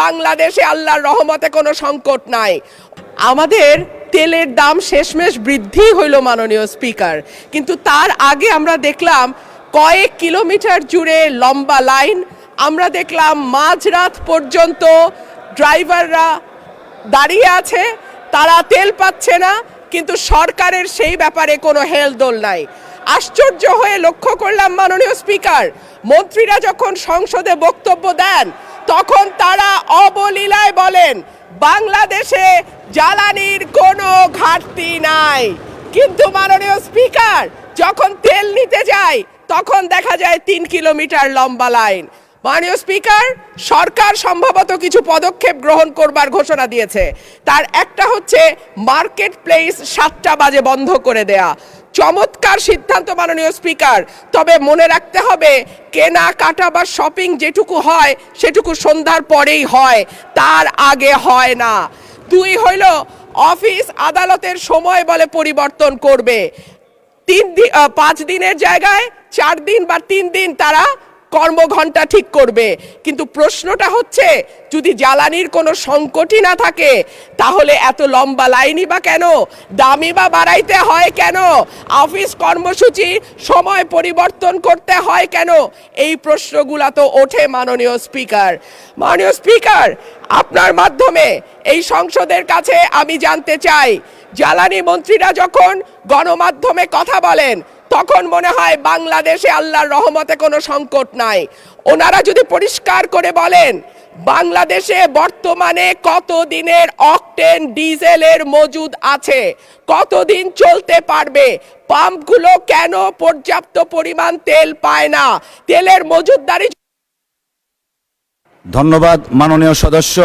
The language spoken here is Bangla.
বাংলাদেশে আল্লাহর রহমতে কোনো সংকট নাই। আমাদের তেলের দাম শেষমেশ বৃদ্ধি হইল মাননীয় স্পিকার, কিন্তু তার আগে আমরা দেখলাম কয়েক কিলোমিটার জুড়ে লম্বা লাইন। আমরা দেখলাম মাঝরাত পর্যন্ত ড্রাইভাররা দাঁড়িয়ে আছে, তারা তেল পাচ্ছে না, কিন্তু সরকারের সেই ব্যাপারে কোনো হেলদোল নাই। আশ্চর্য হয়ে লক্ষ্য করলাম মাননীয় স্পিকার, মন্ত্রীরা যখন সংসদে বক্তব্য দেন তখন তারা অবলীলায় বলেন বাংলাদেশে জ্বালানির কোনো ঘাটতি নাই, কিন্তু মাননীয় স্পিকার যখন তেল নিতে যায় তখন দেখা যায় 3 কিলোমিটার লম্বা লাইন। মাননীয় স্পিকার, সরকার সম্ভবত কিছু পদক্ষেপ গ্রহণ করবার ঘোষণা দিয়েছে। তার একটা হচ্ছে মার্কেট প্লেস 7টা বাজে বন্ধ করে দেয়া। চমৎকার সিদ্ধান্ত মাননীয় স্পিকার, তবে মনে রাখতে হবে কেনাকাটা বা শপিং যেটুকু হয় সেটুকু সন্ধ্যার পরেই হয়, তার আগে হয় না। 2 হইল অফিস আদালতের সময় বলে পরিবর্তন করবে। 5 দিনের জায়গায় 4 দিন বা 3 দিন তারা কর্মঘণ্টা ঠিক করবে। কিন্তু প্রশ্নটা হচ্ছে যদি জ্বালানির কোনো সংকটই না থাকে তাহলে এত লম্বা লাইনই বা কেন, দামই বা বাড়াইতে হয় কেন, অফিস কর্মসূচি সময় পরিবর্তন করতে হয় কেন? এই প্রশ্নগুলো তো ওঠে মাননীয় স্পিকার। মাননীয় স্পিকার, আপনার মাধ্যমে এই সংসদের কাছে আমি জানতে চাই, জ্বালানি মন্ত্রীরা যখন গণমাধ্যমে কথা বলেন তখন মনে হয় বাংলাদেশে আল্লাহর রহমতে কোনো সংকট নাই। ওনারা যদি পরিষ্কার করে বলেন বাংলাদেশে বর্তমানে কত দিনের অকটেন ডিজেলের মজুদ আছে, কতদিন চলতে পারবে, পাম্পগুলো কেন পর্যাপ্ত পরিমাণ তেল পায় না, তেলের মজুদদারি। ধন্যবাদ মাননীয় সদস্য।